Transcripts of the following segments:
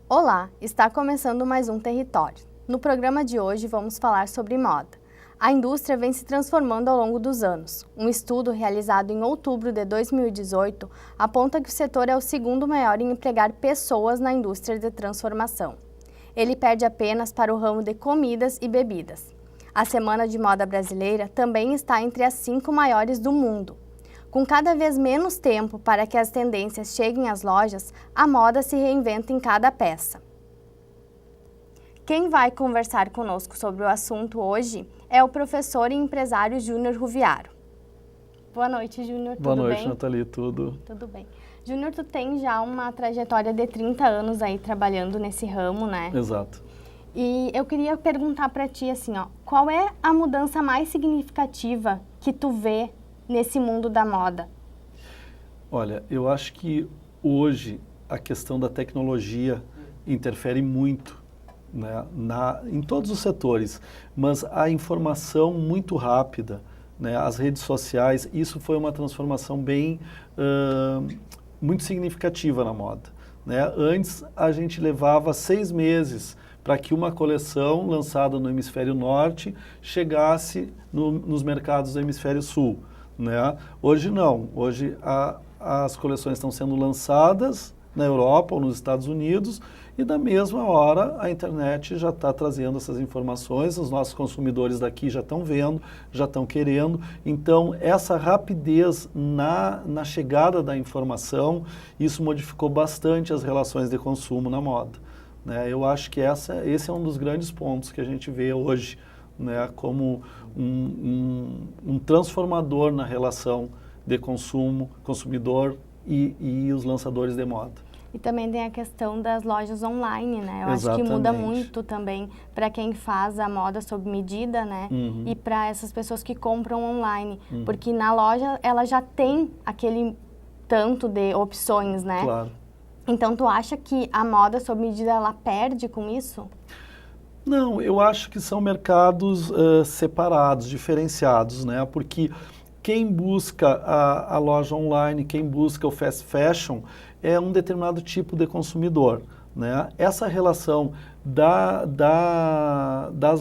Olá, está começando mais um Território. No programa de hoje vamos falar sobre moda. A indústria vem se transformando ao longo dos anos. Um estudo realizado em outubro de 2018 aponta que o setor é o segundo maior em empregar pessoas na indústria de transformação. Ele perde apenas para o ramo de comidas e bebidas. A Semana de Moda Brasileira também está entre as 5 maiores do mundo. Com cada vez menos tempo para que as tendências cheguem às lojas, a moda se reinventa em cada peça. Quem vai conversar conosco sobre o assunto hoje é o professor e empresário Júnior Ruviaro. Boa noite, Júnior, tudo bem? Boa noite, Nathalie, tudo? Tudo bem. Júnior, tu tem já uma trajetória de 30 anos aí trabalhando nesse ramo, né? Exato. E eu queria perguntar para ti assim, qual é a mudança mais significativa que tu vê nesse mundo da moda? Olha, eu acho que hoje a questão da tecnologia interfere muito, né, em todos os setores, mas a informação muito rápida, né, as redes sociais, isso foi uma transformação bem muito significativa na moda, né? Antes a gente levava 6 meses para que uma coleção lançada no hemisfério norte chegasse nos mercados do hemisfério sul. Né? Hoje não, hoje as coleções estão sendo lançadas na Europa ou nos Estados Unidos e na mesma hora a internet já está trazendo essas informações, os nossos consumidores daqui já estão vendo, já estão querendo, então essa rapidez na chegada da informação, isso modificou bastante as relações de consumo na moda. Né? Eu acho que esse é um dos grandes pontos que a gente vê hoje, né, como um transformador na relação de consumo, consumidor e os lançadores de moda. E também tem a questão das lojas online, né? Eu Exatamente. acho que muda muito também para quem faz a moda sob medida, né? Uhum. E para essas pessoas que compram online. Uhum. Porque na loja ela já tem aquele tanto de opções, né? Claro. Então tu acha que a moda sob medida ela perde com isso? Não, eu acho que são mercados separados, diferenciados, né? Porque quem busca a loja online, quem busca o fast fashion, é um determinado tipo de consumidor, né? Essa relação das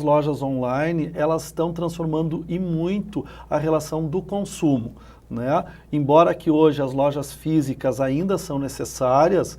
lojas online, elas estão transformando e muito a relação do consumo. Né? Embora que hoje as lojas físicas ainda são necessárias,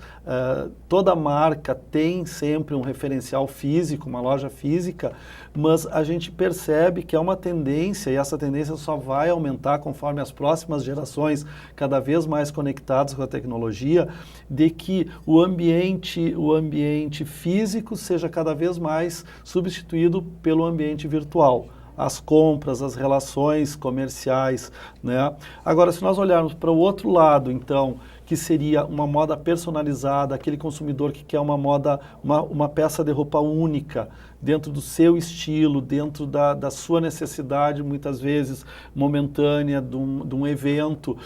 toda marca tem sempre um referencial físico, uma loja física, mas a gente percebe que é uma tendência, e essa tendência só vai aumentar conforme as próximas gerações cada vez mais conectadas com a tecnologia, de que o ambiente físico seja cada vez mais substituído pelo ambiente virtual. As compras, as relações comerciais, né? Agora, se nós olharmos para o outro lado, então, que seria uma moda personalizada, aquele consumidor que quer uma moda, uma peça de roupa única, dentro do seu estilo, dentro da sua necessidade, muitas vezes momentânea, de um evento,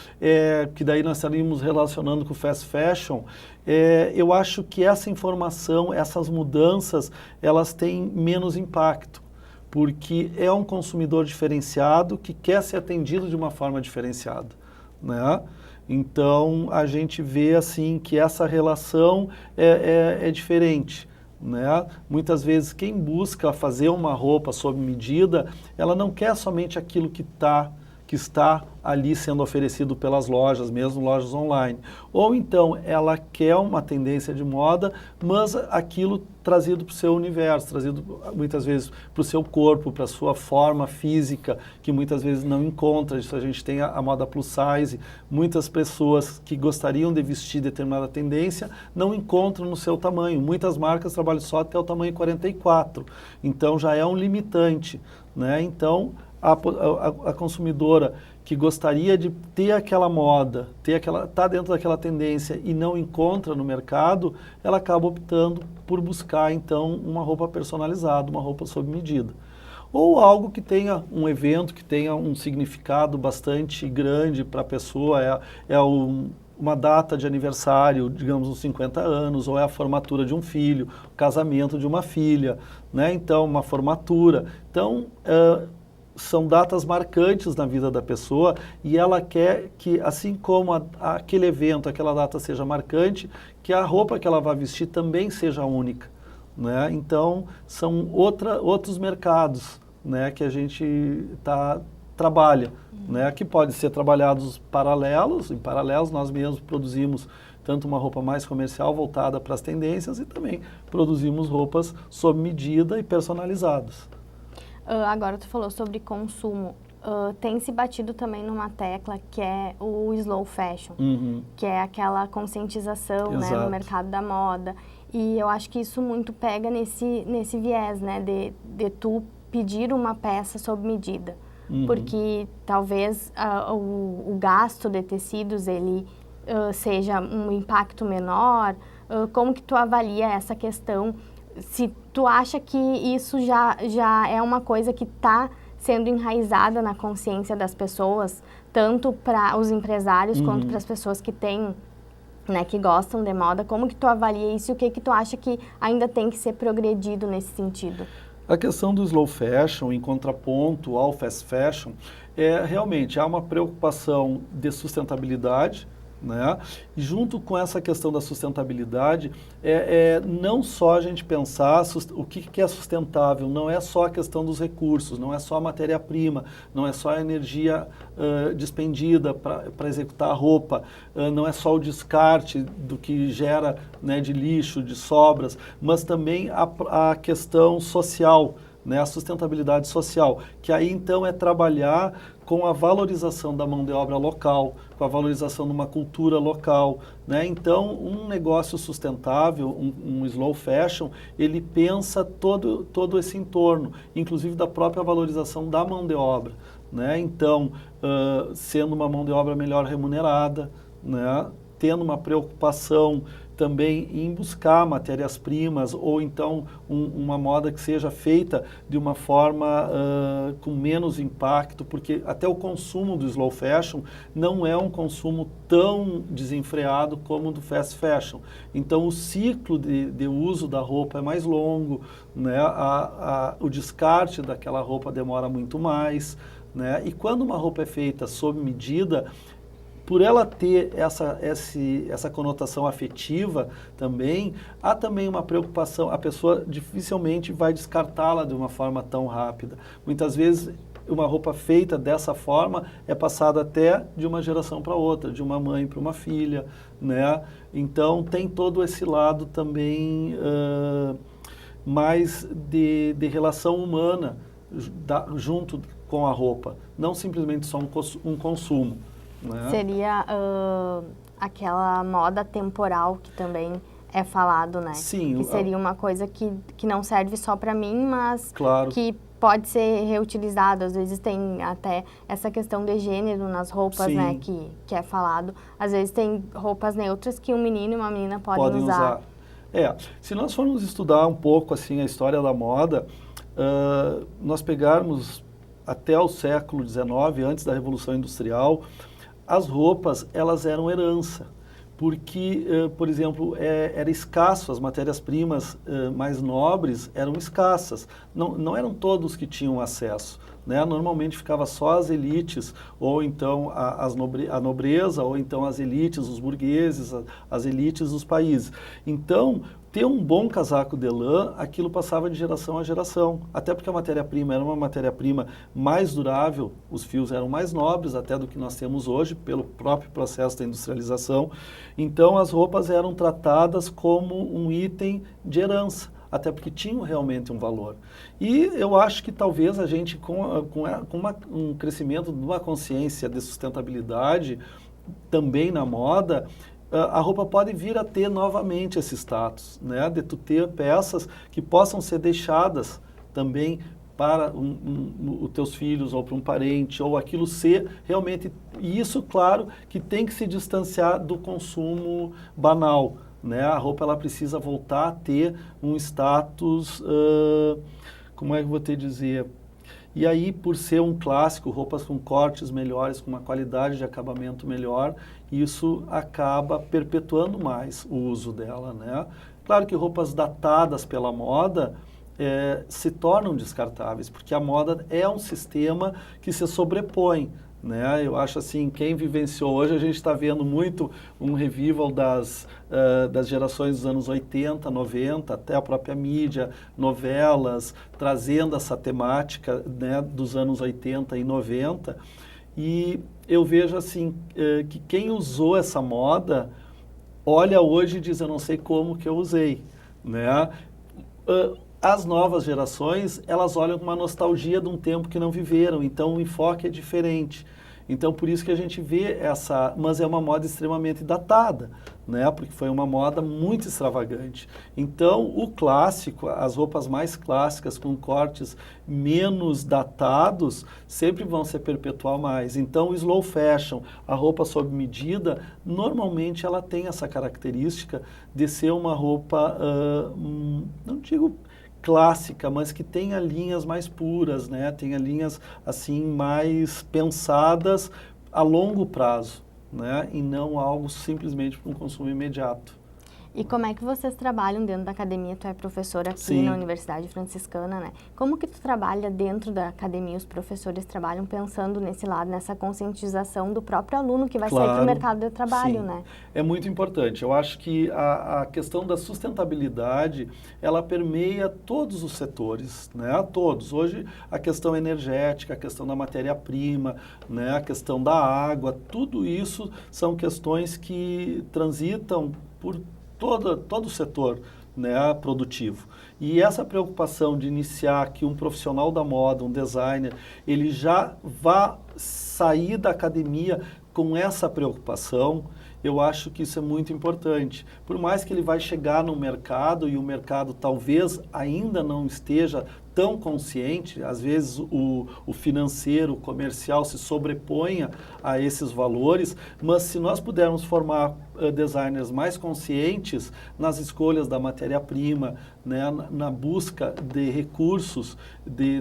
que daí nós estaríamos relacionando com o fast fashion, eu acho que essa informação, essas mudanças, elas têm menos impacto, porque é um consumidor diferenciado que quer ser atendido de uma forma diferenciada, né? Então, a gente vê assim que essa relação é diferente, né? Muitas vezes quem busca fazer uma roupa sob medida, ela não quer somente aquilo que está ali sendo oferecido pelas lojas, mesmo lojas online. Ou então ela quer uma tendência de moda, mas aquilo trazido para o seu universo, trazido muitas vezes para o seu corpo, para a sua forma física, que muitas vezes não encontra. Isso a gente tem a moda plus size, muitas pessoas que gostariam de vestir determinada tendência não encontram no seu tamanho. Muitas marcas trabalham só até o tamanho 44, então já é um limitante, né? Então, a consumidora que gostaria de ter aquela moda, tá dentro daquela tendência e não encontra no mercado, ela acaba optando por buscar então uma roupa personalizada, uma roupa sob medida. Ou algo que tenha um evento, que tenha um significado bastante grande para a pessoa, uma data de aniversário, digamos, uns 50 anos, ou é a formatura de um filho, o casamento de uma filha, né? Então, uma formatura. Então, são datas marcantes na vida da pessoa e ela quer que, assim como aquele evento, aquela data seja marcante, que a roupa que ela vai vestir também seja única, né? Então, são outros mercados, né, que a gente trabalha, né, que podem ser trabalhados em paralelos nós mesmos produzimos tanto uma roupa mais comercial voltada para as tendências e também produzimos roupas sob medida e personalizadas. Agora tu falou sobre consumo, tem se batido também numa tecla que é o slow fashion, que é aquela conscientização, né, no mercado da moda, e eu acho que isso muito pega nesse viés, né, de tu pedir uma peça sob medida, porque talvez o gasto de tecidos ele seja um impacto menor. Como que tu avalia essa questão? Se tu acha que isso já é uma coisa que está sendo enraizada na consciência das pessoas, tanto para os empresários quanto para as pessoas que têm, né, que gostam de moda, como que tu avalia isso e o que tu acha que ainda tem que ser progredido nesse sentido? A questão do slow fashion, em contraponto ao fast fashion, realmente há uma preocupação de sustentabilidade, né? E junto com essa questão da sustentabilidade, não só a gente pensar o que é sustentável, não é só a questão dos recursos, não é só a matéria-prima, não é só a energia despendida para executar a roupa, não é só o descarte do que gera, né, de lixo, de sobras, mas também a questão social, né, a sustentabilidade social, que aí então é trabalhar com a valorização da mão de obra local, com a valorização de uma cultura local, né? Então, um negócio sustentável, um slow fashion, ele pensa todo esse entorno, inclusive da própria valorização da mão de obra, né? Então, sendo uma mão de obra melhor remunerada, né? Tendo uma preocupação também em buscar matérias-primas ou então uma moda que seja feita de uma forma com menos impacto, porque até o consumo do slow fashion não é um consumo tão desenfreado como o do fast fashion. Então o ciclo de uso da roupa é mais longo, né? O descarte daquela roupa demora muito mais, né? E quando uma roupa é feita sob medida, por ela ter essa conotação afetiva também, há também uma preocupação, a pessoa dificilmente vai descartá-la de uma forma tão rápida. Muitas vezes, uma roupa feita dessa forma é passada até de uma geração para outra, de uma mãe para uma filha, né? Então, tem todo esse lado também mais de relação humana junto com a roupa, não simplesmente só um consumo. Né? Seria aquela moda temporal que também é falado, né? Sim. Que seria uma coisa que não serve só para mim, mas claro, que pode ser reutilizada. Às vezes tem até essa questão de gênero nas roupas, sim, né? Que é falado. Às vezes tem roupas neutras que um menino e uma menina podem usar. Se nós formos estudar um pouco assim a história da moda, nós pegarmos até o século XIX, antes da Revolução Industrial, as roupas, elas eram herança, porque, por exemplo, era escasso, as matérias-primas mais nobres eram escassas, não eram todos que tinham acesso, né? Normalmente ficava só as elites, ou então a nobreza, ou então as elites, os burgueses, as elites dos países. Então, ter um bom casaco de lã, aquilo passava de geração a geração, até porque a matéria-prima era uma matéria-prima mais durável, os fios eram mais nobres até do que nós temos hoje, pelo próprio processo da industrialização. Então as roupas eram tratadas como um item de herança, até porque tinham realmente um valor. E eu acho que talvez a gente, com um crescimento de uma consciência de sustentabilidade, também na moda, a roupa pode vir a ter novamente esse status, né? De tu ter peças que possam ser deixadas também para os teus filhos ou para um parente, ou aquilo ser realmente... E isso, claro, que tem que se distanciar do consumo banal, né? A roupa ela precisa voltar a ter um status, como é que eu vou te dizer... E aí, por ser um clássico, roupas com cortes melhores, com uma qualidade de acabamento melhor, isso acaba perpetuando mais o uso dela, né? Claro que roupas datadas pela moda se tornam descartáveis, porque a moda é um sistema que se sobrepõe, né? Eu acho assim, quem vivenciou hoje, a gente está vendo muito um revival das gerações dos anos 80, 90, até a própria mídia, novelas, trazendo essa temática, né, dos anos 80 e 90. E eu vejo assim, que quem usou essa moda, olha hoje e diz, eu não sei como que eu usei, né? As novas gerações, elas olham com uma nostalgia de um tempo que não viveram, então o enfoque é diferente. Então, por isso que a gente vê essa... Mas é uma moda extremamente datada, né? Porque foi uma moda muito extravagante. Então, o clássico, as roupas mais clássicas, com cortes menos datados, sempre vão se perpetuar mais. Então, o slow fashion, a roupa sob medida, normalmente ela tem essa característica de ser uma roupa, não digo clássica, mas que tenha linhas mais puras, né? Tenha linhas assim mais pensadas a longo prazo, né? E não algo simplesmente para um consumo imediato. E como é que vocês trabalham dentro da academia? Tu é professor aqui Sim. na Universidade Franciscana, né? Como que tu trabalha dentro da academia? Os professores trabalham pensando nesse lado, nessa conscientização do próprio aluno que vai sair para o mercado de trabalho, sim. né? É muito importante. Eu acho que a questão da sustentabilidade, ela permeia todos os setores, né? Todos. Hoje, a questão energética, a questão da matéria-prima, né? A questão da água, tudo isso são questões que transitam por todo o setor, né, produtivo. E essa preocupação de iniciar que um profissional da moda, um designer, ele já vá sair da academia com essa preocupação, eu acho que isso é muito importante. Por mais que ele vai chegar no mercado e o mercado talvez ainda não esteja tão consciente, às vezes o financeiro, o comercial se sobreponha a esses valores, mas se nós pudermos formar designers mais conscientes nas escolhas da matéria-prima, né, na busca de recursos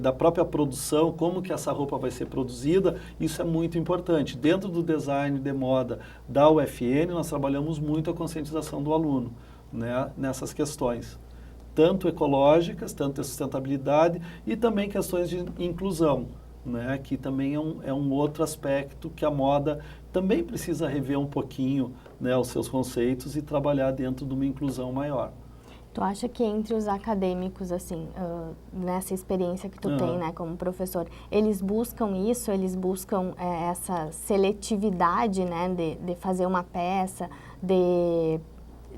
da própria produção, como que essa roupa vai ser produzida, isso é muito importante. Dentro do design de moda da UFN, nós trabalhamos muito a conscientização do aluno, né, nessas questões, tanto ecológicas, tanto de sustentabilidade e também questões de inclusão, né, que também é um outro aspecto que a moda também precisa rever um pouquinho, né, os seus conceitos e trabalhar dentro de uma inclusão maior. Tu acha que entre os acadêmicos, assim, nessa experiência que tu tem, né, como professor, eles buscam isso, eles buscam essa seletividade, né, de fazer uma peça, de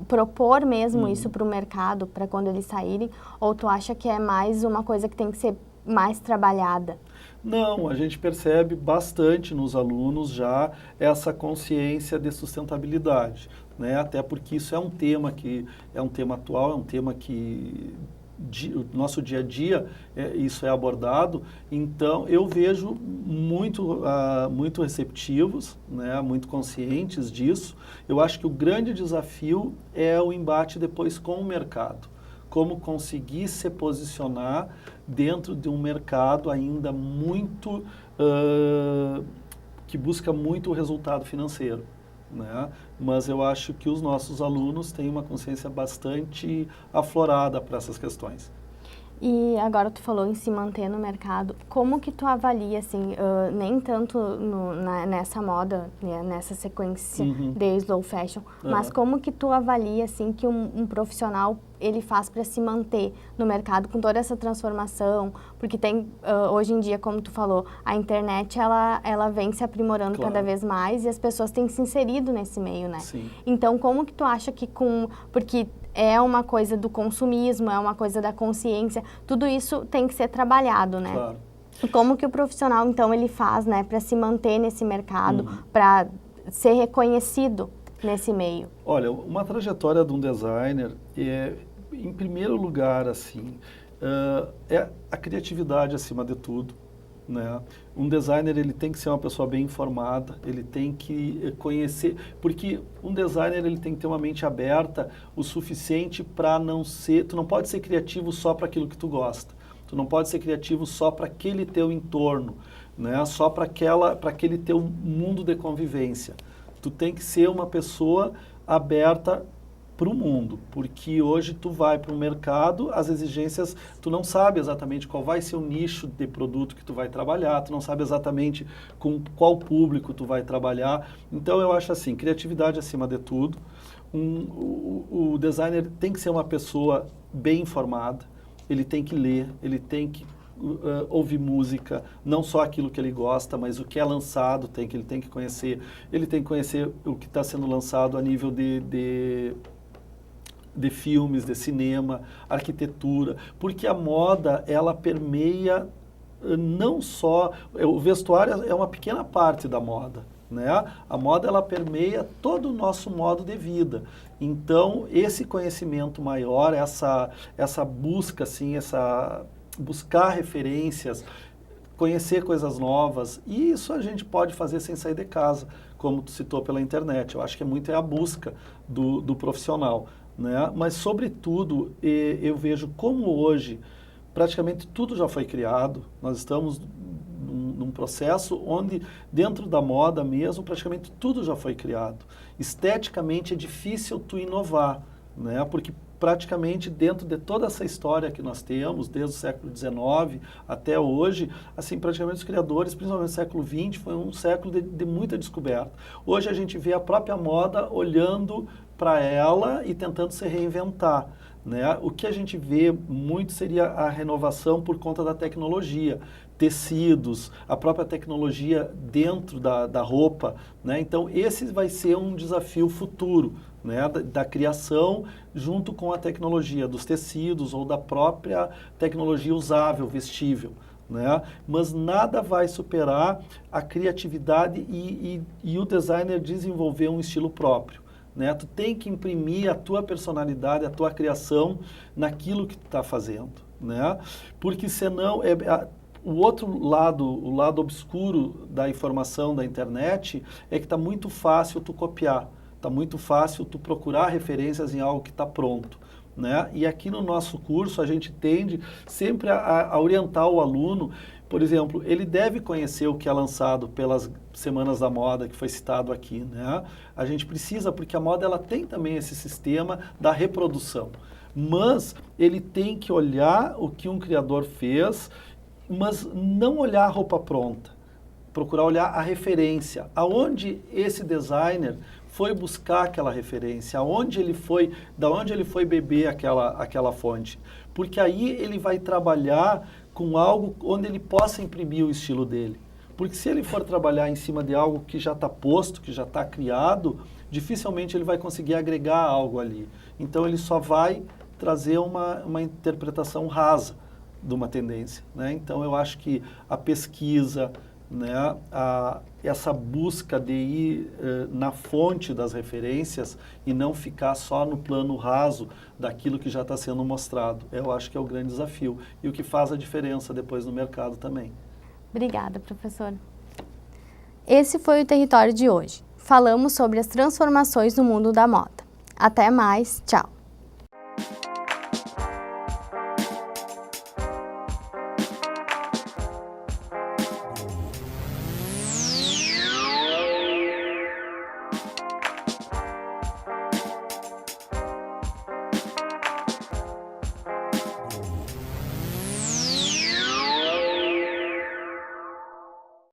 propor mesmo isso para o mercado, para quando eles saírem, ou tu acha que é mais uma coisa que tem que ser mais trabalhada? Não, a gente percebe bastante nos alunos já essa consciência de sustentabilidade, né? Até porque isso é um tema que é um tema atual, é um tema que o nosso dia a dia isso é abordado. Então eu vejo muito receptivos, né? Muito conscientes disso. Eu acho que o grande desafio é o embate depois com o mercado. Como conseguir se posicionar dentro de um mercado ainda muito, que busca muito o resultado financeiro, né? Mas eu acho que os nossos alunos têm uma consciência bastante aflorada para essas questões. E agora tu falou em se manter no mercado, como que tu avalia, assim, nem tanto nessa moda, né, nessa sequência de slow fashion, mas como que tu avalia, assim, que um profissional ele faz para se manter no mercado com toda essa transformação, porque tem, hoje em dia, como tu falou, a internet, ela vem se aprimorando cada vez mais e as pessoas têm se inserido nesse meio, né? Sim. Então, como que tu acha que porque é uma coisa do consumismo, é uma coisa da consciência, tudo isso tem que ser trabalhado, né? Claro. E como que o profissional, então, ele faz, né, para se manter nesse mercado, para ser reconhecido nesse meio? Olha, uma trajetória de um designer em primeiro lugar, assim, é a criatividade acima de tudo, né? Um designer, ele tem que ser uma pessoa bem informada, ele tem que conhecer, porque um designer, ele tem que ter uma mente aberta o suficiente para não ser, tu não pode ser criativo só para aquilo que tu gosta, tu não pode ser criativo só para aquele teu entorno, né? Só para aquele teu mundo de convivência. Tu tem que ser uma pessoa aberta para o mundo, porque hoje tu vai para o mercado, as exigências, tu não sabe exatamente qual vai ser o nicho de produto que tu vai trabalhar, tu não sabe exatamente com qual público tu vai trabalhar. Então eu acho assim, criatividade acima de tudo. O designer tem que ser uma pessoa bem informada, ele tem que ler, ele tem que ouvir música, não só aquilo que ele gosta, mas o que é lançado, ele tem que conhecer o que está sendo lançado a nível de filmes, de cinema, arquitetura, porque a moda, ela permeia não só, o vestuário é uma pequena parte da moda, né? A moda, ela permeia todo o nosso modo de vida. Então, esse conhecimento maior, essa busca, assim, buscar referências, conhecer coisas novas, e isso a gente pode fazer sem sair de casa, como tu citou pela internet. Eu acho que muito é a busca do profissional, né? Mas, sobretudo, eu vejo como hoje praticamente tudo já foi criado. Nós estamos num processo onde, dentro da moda mesmo, praticamente tudo já foi criado. Esteticamente é difícil tu inovar, né? Porque praticamente dentro de toda essa história que nós temos, desde o século XIX até hoje, assim, praticamente os criadores, principalmente no século XX, foi um século de muita descoberta. Hoje a gente vê a própria moda olhando para ela e tentando se reinventar, né? O que a gente vê muito seria a renovação por conta da tecnologia, tecidos, a própria tecnologia dentro da roupa, né? Então esse vai ser um desafio futuro, né? Da criação junto com a tecnologia dos tecidos ou da própria tecnologia usável, vestível, né? Mas nada vai superar a criatividade e o designer desenvolver um estilo próprio, né? Tu tem que imprimir a tua personalidade, a tua criação naquilo que tu está fazendo, né? Porque senão o outro lado, o lado obscuro da informação da internet é que está muito fácil tu copiar, está muito fácil tu procurar referências em algo que está pronto, né? E aqui no nosso curso a gente tende sempre a orientar o aluno. Por exemplo, ele deve conhecer o que é lançado pelas Semanas da Moda, que foi citado aqui, né? A gente precisa, porque a moda ela tem também esse sistema da reprodução, mas ele tem que olhar o que um criador fez, mas não olhar a roupa pronta, procurar olhar a referência, aonde esse designer foi buscar aquela referência, da onde ele foi beber aquela fonte, porque aí ele vai trabalhar com algo onde ele possa imprimir o estilo dele. Porque se ele for trabalhar em cima de algo que já está posto, que já está criado, dificilmente ele vai conseguir agregar algo ali. Então ele só vai trazer uma interpretação rasa de uma tendência, né? Então eu acho que a pesquisa, né, essa busca de ir na fonte das referências e não ficar só no plano raso daquilo que já está sendo mostrado, eu acho que é o grande desafio e o que faz a diferença depois no mercado também. Obrigada, professora. Esse foi o Território de hoje. Falamos sobre as transformações no mundo da moda. Até mais, tchau!